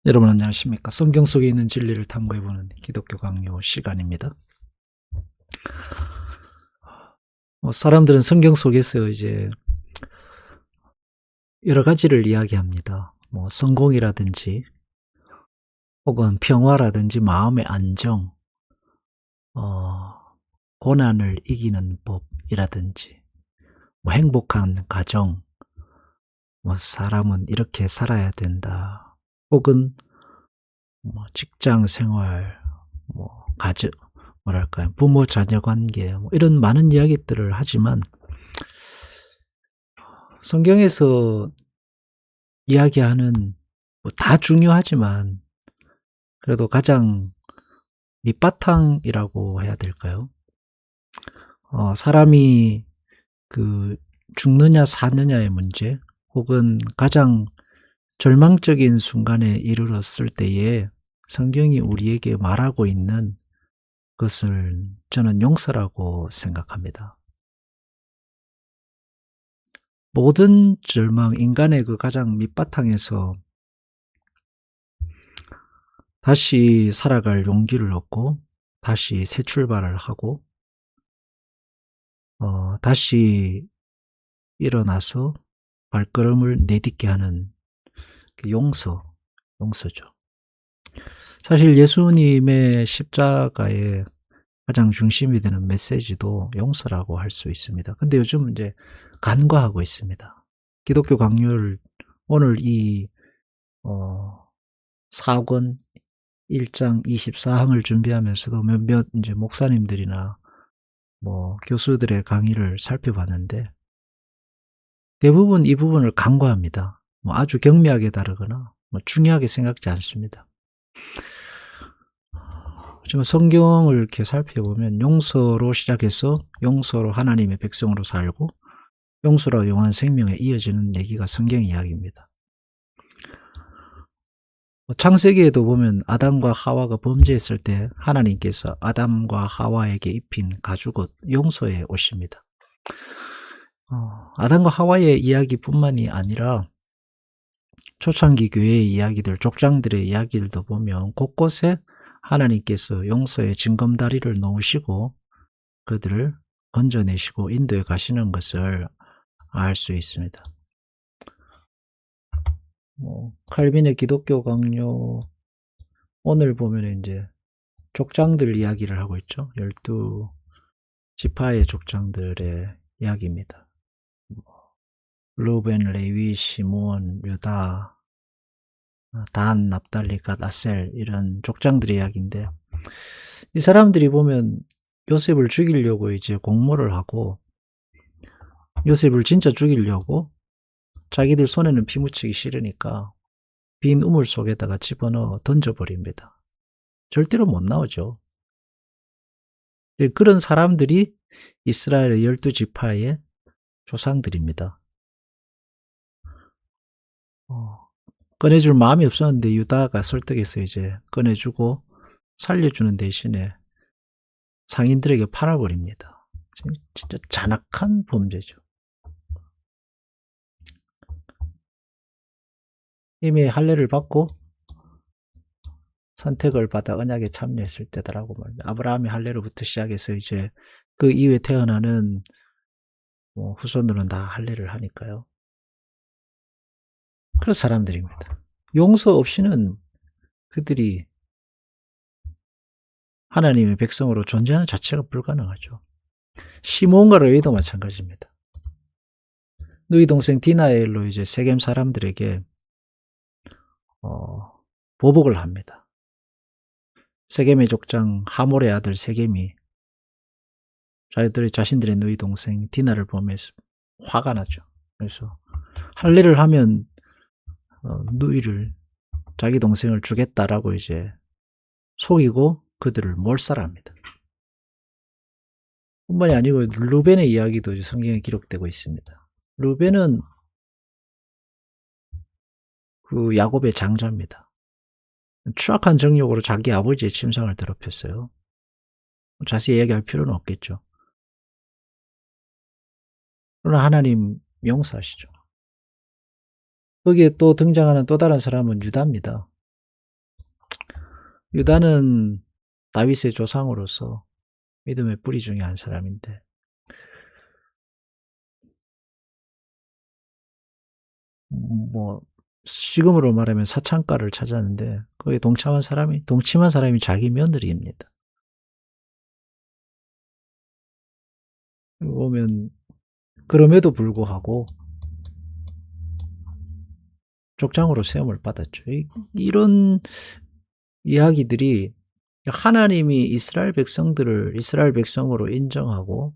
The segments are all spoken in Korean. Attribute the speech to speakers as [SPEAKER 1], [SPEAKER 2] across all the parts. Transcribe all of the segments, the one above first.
[SPEAKER 1] 여러분 안녕하십니까? 성경 속에 있는 진리를 탐구해보는 기독교 강요 시간입니다. 사람들은 성경 속에서 이제 여러 가지를 이야기합니다. 성공이라든지, 혹은 평화라든지, 마음의 안정, 어, 고난을 이기는 법이라든지, 행복한 가정, 사람은 이렇게 살아야 된다. 혹은 직장 생활, 가정, 뭐랄까요, 부모 자녀 관계, 이런 많은 이야기들을 하지만 성경에서 이야기하는 다 중요하지만 그래도 가장 밑바탕이라고 해야 될까요? 사람이 그 죽느냐 사느냐의 문제, 혹은 가장 절망적인 순간에 이르렀을 때에 성경이 우리에게 말하고 있는 것을 저는 용서라고 생각합니다. 모든 절망, 인간의 그 가장 밑바탕에서 다시 살아갈 용기를 얻고 다시 새 출발을 하고 다시 일어나서 발걸음을 내딛게 하는 그 용서죠. 사실 예수님의 십자가의 가장 중심이 되는 메시지도 용서라고 할 수 있습니다. 근데 요즘 이제 간과하고 있습니다. 기독교 강요를 오늘 이 사권 1장 24항을 준비하면서도 몇몇 이제 목사님들이나 교수들의 강의를 살펴봤는데 대부분 이 부분을 간과합니다. 아주 경미하게 다루거나 중요하게 생각지 않습니다. 하지만 성경을 이렇게 살펴보면 용서로 시작해서 용서로 하나님의 백성으로 살고 용서로 영원한 생명에 이어지는 얘기가 성경 이야기입니다. 창세기에도 보면 아담과 하와가 범죄했을 때 하나님께서 아담과 하와에게 입힌 가죽옷 용서의 옷입니다. 아담과 하와의 이야기뿐만이 아니라 초창기 교회의 이야기들, 족장들의 이야기들도 보면 곳곳에 하나님께서 용서의 징검다리를 놓으시고 그들을 건져내시고 인도에 가시는 것을 알 수 있습니다. 칼빈의 기독교 강요 오늘 보면 이제 족장들 이야기를 하고 있죠. 12지파의 족장들의 이야기입니다. 루벤, 레위, 시므온, 유다, 단, 납달리, 갓, 아셀 이런 족장들의 이야기인데 이 사람들이 보면 요셉을 죽이려고 이제 공모를 하고 요셉을 진짜 죽이려고 자기들 손에는 피 묻히기 싫으니까 빈 우물 속에다가 집어넣어 던져버립니다. 절대로 못 나오죠. 그런 사람들이 이스라엘의 12지파의 조상들입니다. 꺼내줄 마음이 없었는데 유다가 설득해서 이제 꺼내주고 살려주는 대신에 상인들에게 팔아버립니다. 진짜 잔악한 범죄죠. 이미 할례를 받고 선택을 받아 언약에 참여했을 때더라고 말이야. 아브라함의 할례로부터 시작해서 이제 그 이후에 태어나는 후손들은 다 할례를 하니까요. 그런 사람들입니다. 용서 없이는 그들이 하나님의 백성으로 존재하는 자체가 불가능하죠. 시몬과 레위도 마찬가지입니다. 누이 동생 디나엘로 이제 세겜 사람들에게 보복을 합니다. 세겜의 족장 하몰의 아들 세겜이 자신들의 누이 동생 디나를 보면서 화가 나죠. 그래서 할례를 하면 누이를 자기 동생을 주겠다라고 이제 속이고 그들을 몰살합니다. 뿐만이 아니고 루벤의 이야기도 성경에 기록되고 있습니다. 루벤은 그 야곱의 장자입니다. 추악한 정욕으로 자기 아버지의 침상을 더럽혔어요. 자세히 얘기할 필요는 없겠죠. 그러나 하나님 용서하시죠. 거기에 또 등장하는 또 다른 사람은 유다입니다. 유다는 다윗의 조상으로서 믿음의 뿌리 중에 한 사람인데 뭐 지금으로 말하면 사창가를 찾았는데 거기에 동침한 사람이 자기 며느리입니다. 보면 그럼에도 불구하고 족장으로 세움을 받았죠. 이런 이야기들이 하나님이 이스라엘 백성으로 인정하고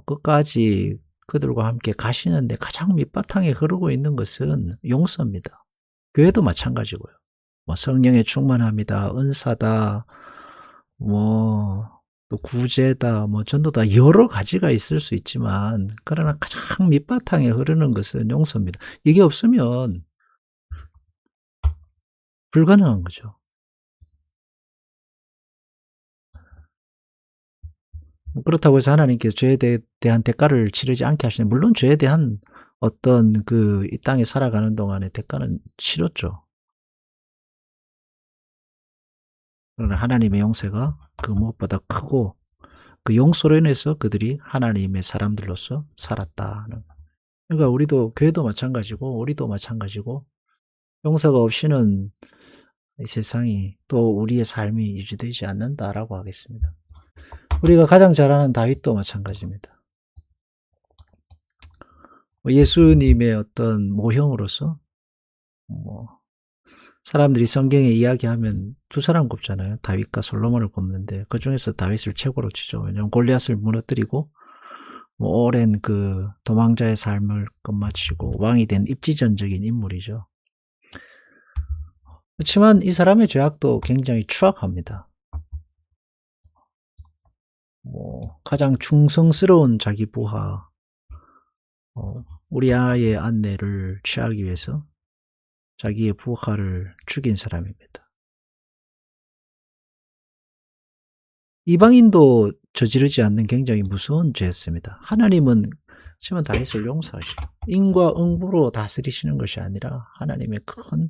[SPEAKER 1] 끝까지 그들과 함께 가시는데 가장 밑바탕에 흐르고 있는 것은 용서입니다. 교회도 마찬가지고요. 뭐 성령의 충만함이다, 은사다, 뭐 또 구제다, 뭐 전도다 여러 가지가 있을 수 있지만 그러나 가장 밑바탕에 흐르는 것은 용서입니다. 이게 없으면 불가능한 거죠. 그렇다고 해서 하나님께서 죄에 대한 대가를 치르지 않게 하시는, 물론 죄에 대한 어떤 이 땅에 살아가는 동안의 대가는 치렀죠. 그러나 하나님의 용서가 그 무엇보다 크고 그 용서로 인해서 그들이 하나님의 사람들로서 살았다는. 그러니까 우리도 교회도 마찬가지고 우리도 마찬가지고 용서가 없이는 이 세상이 또 우리의 삶이 유지되지 않는다라고 하겠습니다. 우리가 가장 잘 아는 다윗도 마찬가지입니다. 예수님의 어떤 모형으로서 사람들이 성경에 이야기하면 두 사람 꼽잖아요. 다윗과 솔로몬을 꼽는데 그중에서 다윗을 최고로 치죠. 왜냐하면 골리앗을 무너뜨리고 오랜 도망자의 삶을 끝마치고 왕이 된 입지전적인 인물이죠. 그렇지만 이 사람의 죄악도 굉장히 추악합니다. 가장 충성스러운 자기 부하, 우리 아의 안내를 취하기 위해서 자기의 부하를 죽인 사람입니다. 이방인도 저지르지 않는 굉장히 무서운 죄였습니다. 하나님은 하지만 다윗을 용서하시고 인과 응부로 다스리시는 것이 아니라 하나님의 큰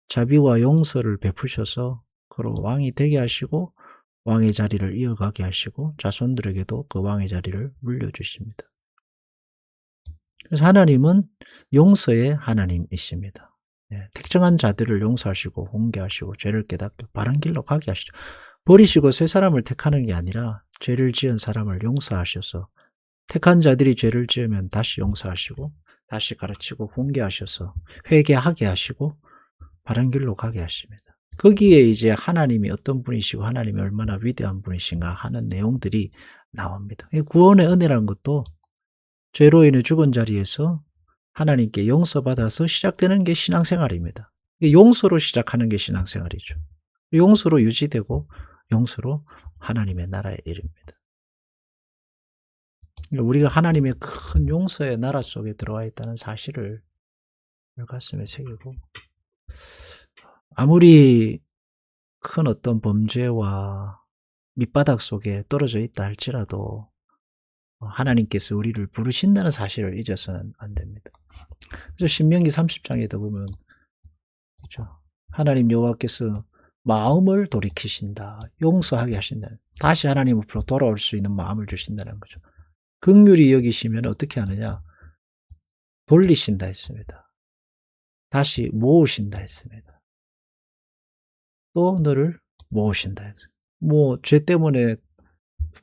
[SPEAKER 1] 자비와 용서를 베푸셔서 그로 왕이 되게 하시고 왕의 자리를 이어가게 하시고 자손들에게도 그 왕의 자리를 물려주십니다. 그래서 하나님은 용서의 하나님이십니다. 특정한 자들을 용서하시고 훈계하시고 죄를 깨닫고 바른 길로 가게 하시죠. 버리시고 새 사람을 택하는 게 아니라 죄를 지은 사람을 용서하셔서 택한 자들이 죄를 지으면 다시 용서하시고 다시 가르치고 훈계하셔서 회개하게 하시고 바른 길로 가게 하십니다. 거기에 이제 하나님이 어떤 분이시고 하나님이 얼마나 위대한 분이신가 하는 내용들이 나옵니다. 구원의 은혜라는 것도 죄로 인해 죽은 자리에서 하나님께 용서받아서 시작되는 게 신앙생활입니다. 용서로 시작하는 게 신앙생활이죠. 용서로 유지되고 용서로 하나님의 나라에 이릅니다. 우리가 하나님의 큰 용서의 나라 속에 들어와 있다는 사실을 가슴에 새기고 아무리 큰 어떤 범죄와 밑바닥 속에 떨어져 있다 할지라도 하나님께서 우리를 부르신다는 사실을 잊어서는 안 됩니다. 그래서 신명기 30장에도 보면 그렇죠? 하나님 여호와께서 마음을 돌이키신다, 용서하게 하신다, 다시 하나님 앞으로 돌아올 수 있는 마음을 주신다는 거죠. 긍휼히 여기시면 어떻게 하느냐? 돌리신다 했습니다. 다시 모으신다 했습니다. 또 너를 모으신다 했습니다.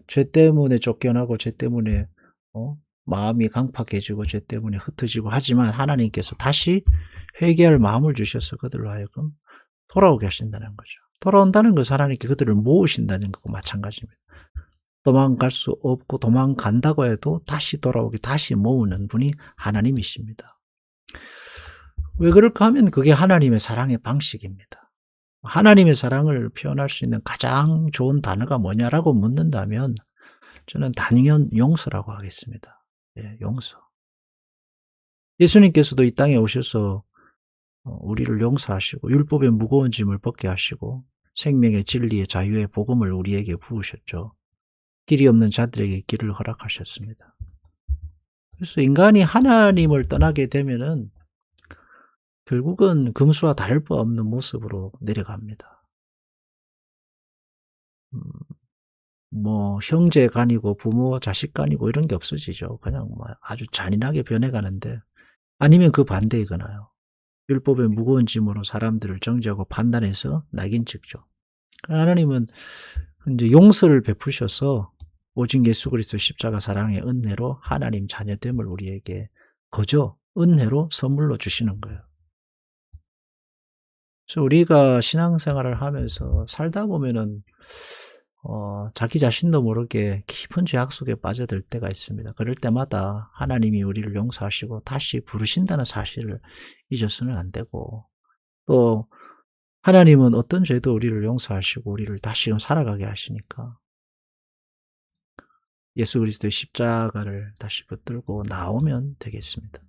[SPEAKER 1] 죄 때문에 쫓겨나고 죄 때문에 마음이 강팍해지고 죄 때문에 흩어지고 하지만 하나님께서 다시 회개할 마음을 주셔서 그들로 하여금 돌아오게 하신다는 거죠. 돌아온다는 것은 하나님께 그들을 모으신다는 것과 마찬가지입니다. 도망갈 수 없고 도망간다고 해도 다시 돌아오게 다시 모으는 분이 하나님이십니다. 왜 그럴까 하면 그게 하나님의 사랑의 방식입니다. 하나님의 사랑을 표현할 수 있는 가장 좋은 단어가 뭐냐라고 묻는다면 저는 단연 용서라고 하겠습니다. 용서. 예수님께서도 이 땅에 오셔서 우리를 용서하시고 율법의 무거운 짐을 벗게 하시고 생명의 진리의 자유의 복음을 우리에게 부으셨죠. 길이 없는 자들에게 길을 허락하셨습니다. 그래서 인간이 하나님을 떠나게 되면은 결국은 금수와 다를 바 없는 모습으로 내려갑니다. 음 뭐 형제 간이고 부모 자식 간이고 이런 게 없어지죠. 그냥 뭐 아주 잔인하게 변해가는데, 아니면 그 반대이거나요. 율법의 무거운 짐으로 사람들을 정죄하고 판단해서 낙인 찍죠. 하나님은 이제 용서를 베푸셔서 오직 예수 그리스도 십자가 사랑의 은혜로 하나님 자녀됨을 우리에게 거저 은혜로 선물로 주시는 거예요. 그래서 우리가 신앙생활을 하면서 살다 보면은 자기 자신도 모르게 깊은 죄악 속에 빠져들 때가 있습니다. 그럴 때마다 하나님이 우리를 용서하시고 다시 부르신다는 사실을 잊어서는 안 되고, 또 하나님은 어떤 죄도 우리를 용서하시고 우리를 다시금 살아가게 하시니까 예수 그리스도의 십자가를 다시 붙들고 나오면 되겠습니다.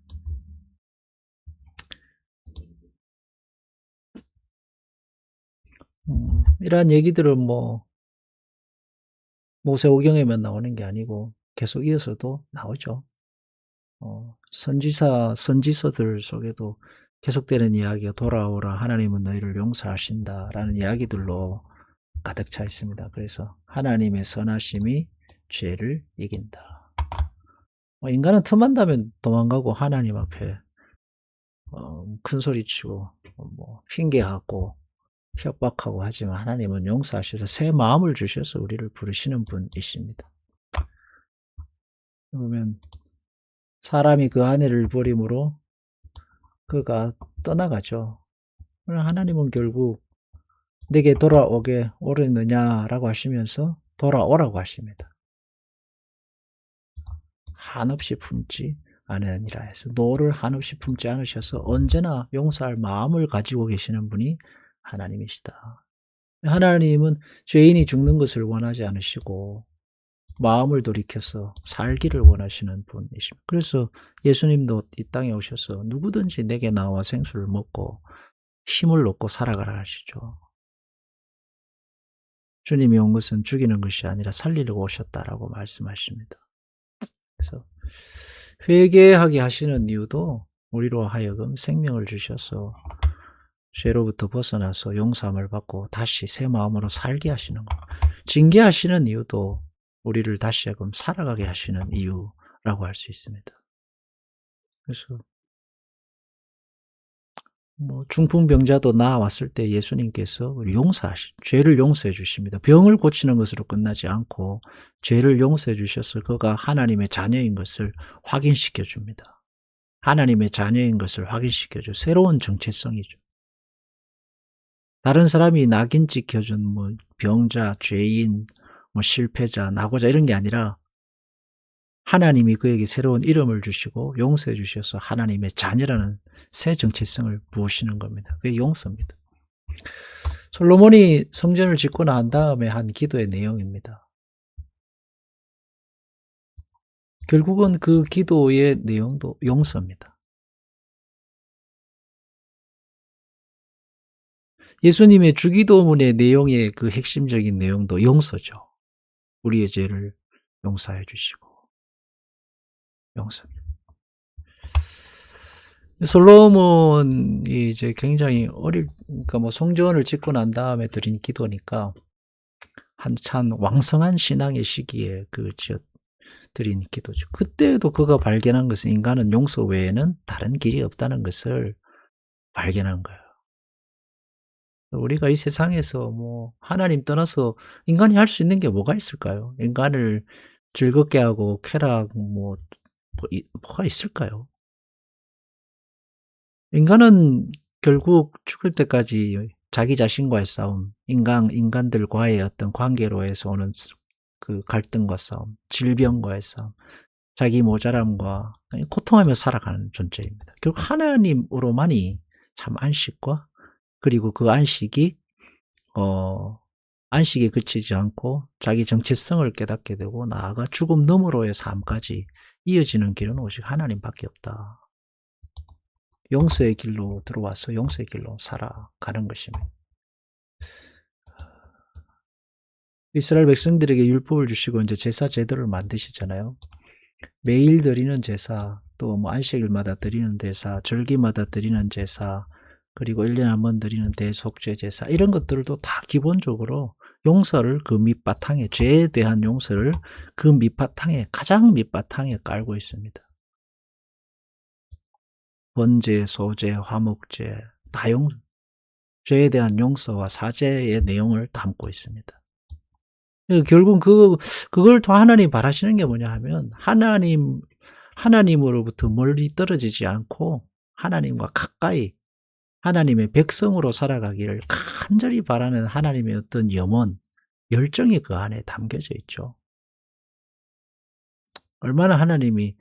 [SPEAKER 1] 이러한 얘기들은 뭐 모세오경에만 나오는 게 아니고 계속 이어서도 나오죠. 선지서들 속에도 계속되는 이야기가 돌아오라, 하나님은 너희를 용서하신다라는 이야기들로 가득 차 있습니다. 그래서 하나님의 선하심이 죄를 이긴다. 인간은 틈만 나면 도망가고 하나님 앞에 큰 소리치고 뭐 핑계하고 협박하고 하지만, 하나님은 용서하셔서 새 마음을 주셔서 우리를 부르시는 분이십니다. 그러면 사람이 그 아내를 버림으로 그가 떠나가죠. 하나님은 결국 내게 돌아오게 오랬느냐라고 하시면서 돌아오라고 하십니다. 한없이 품지 않으니라 해서, 노를 한없이 품지 않으셔서 언제나 용서할 마음을 가지고 계시는 분이 하나님이시다. 하나님은 죄인이 죽는 것을 원하지 않으시고 마음을 돌이켜서 살기를 원하시는 분이십니다. 그래서 예수님도 이 땅에 오셔서 누구든지 내게 나와 생수를 먹고 힘을 얻고 살아가라 하시죠. 주님이 온 것은 죽이는 것이 아니라 살리려고 오셨다라고 말씀하십니다. 그래서 회개하게 하시는 이유도 우리로 하여금 생명을 주셔서 죄로부터 벗어나서 용서함을 받고 다시 새 마음으로 살게 하시는 것. 징계하시는 이유도 우리를 다시 하여금 살아가게 하시는 이유라고 할 수 있습니다. 그래서 뭐 중풍병자도 나왔을 때 예수님께서 죄를 용서해 주십니다. 병을 고치는 것으로 끝나지 않고 죄를 용서해 주셔서 그가 하나님의 자녀인 것을 확인시켜 줍니다. 하나님의 자녀인 것을 확인시켜 줘. 새로운 정체성이죠. 다른 사람이 낙인 찍혀준 뭐 병자, 죄인, 뭐 실패자, 낙오자 이런 게 아니라 하나님이 그에게 새로운 이름을 주시고 용서해 주셔서 하나님의 자녀라는 새 정체성을 부으시는 겁니다. 그게 용서입니다. 솔로몬이 성전을 짓고 난 다음에 한 기도의 내용입니다. 결국은 그 기도의 내용도 용서입니다. 예수님의 주기도문의 내용의 그 핵심적인 내용도 용서죠. 우리의 죄를 용서해 주시고 용서입니다. 솔로몬이 이제 굉장히 그러니까 뭐 성전을 짓고 난 다음에 드린 기도니까 한참 왕성한 신앙의 시기에 드린 기도죠. 그때도 그가 발견한 것은 인간은 용서 외에는 다른 길이 없다는 것을 발견한 거예요. 우리가 이 세상에서 뭐 하나님 떠나서 인간이 할 수 있는 게 뭐가 있을까요? 인간을 즐겁게 하고 쾌락 뭐가 있을까요? 인간은 결국 죽을 때까지 자기 자신과의 싸움, 인간들과의 어떤 관계로에서 오는 그 갈등과 싸움, 질병과의 싸움, 자기 모자람과 고통하며 살아가는 존재입니다. 결국 하나님으로만이 참 안식과, 그리고 그 안식이 안식에 그치지 않고 자기 정체성을 깨닫게 되고 나아가 죽음 너머로의 삶까지 이어지는 길은 오직 하나님밖에 없다. 용서의 길로 들어와서 용서의 길로 살아가는 것입니다. 이스라엘 백성들에게 율법을 주시고 이제 제사 제도를 만드시잖아요. 매일 드리는 제사, 또 뭐 안식일마다 드리는 제사, 절기마다 드리는 제사, 그리고 1년에 한 번 드리는 대속죄 제사, 이런 것들도 다 기본적으로 용서를 그 밑바탕에, 죄에 대한 용서를 그 밑바탕에, 가장 밑바탕에 깔고 있습니다. 번제, 소제, 화목제, 다 죄에 대한 용서와 사죄의 내용을 담고 있습니다. 결국 그걸 더 하나님 바라시는 게 뭐냐 하면, 하나님으로부터 멀리 떨어지지 않고 하나님과 가까이 하나님의 백성으로 살아가기를 간절히 바라는 하나님의 어떤 염원, 열정이 그 안에 담겨져 있죠. 얼마나 하나님이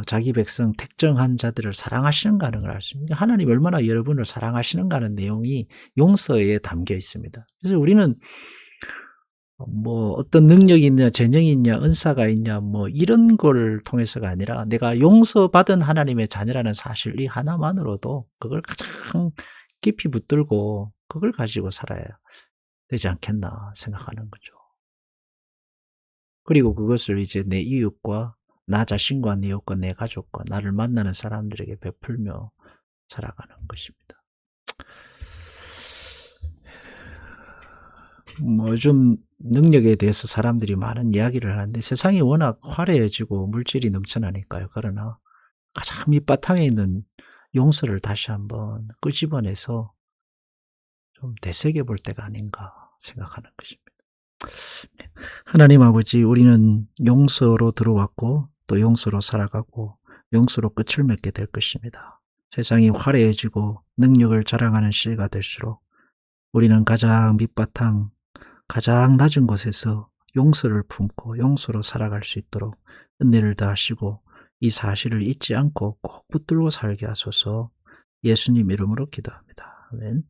[SPEAKER 1] 자기 백성 특정한 자들을 사랑하시는가 하는 걸 알 수 있습니다. 하나님 얼마나 여러분을 사랑하시는가 하는 내용이 용서에 담겨 있습니다. 그래서 우리는 뭐 어떤 능력이 있냐, 재능이 있냐, 은사가 있냐, 뭐 이런 걸 통해서가 아니라 내가 용서받은 하나님의 자녀라는 사실 이 하나만으로도 그걸 가장 깊이 붙들고 그걸 가지고 살아야 되지 않겠나 생각하는 거죠. 그리고 그것을 이제 내 이웃과 나 자신과 내 이웃과 내 가족과 나를 만나는 사람들에게 베풀며 살아가는 것입니다. 뭐 요즘 능력에 대해서 사람들이 많은 이야기를 하는데 세상이 워낙 화려해지고 물질이 넘쳐나니까요. 그러나 가장 밑바탕에 있는 용서를 다시 한번 끄집어내서 좀 되새겨 볼 때가 아닌가 생각하는 것입니다. 하나님 아버지, 우리는 용서로 들어왔고 또 용서로 살아가고 용서로 끝을 맺게 될 것입니다. 세상이 화려해지고 능력을 자랑하는 시대가 될수록 우리는 가장 밑바탕, 가장 낮은 곳에서 용서를 품고 용서로 살아갈 수 있도록 은혜를 다하시고 이 사실을 잊지 않고 꼭 붙들고 살게 하소서. 예수님 이름으로 기도합니다. 아멘.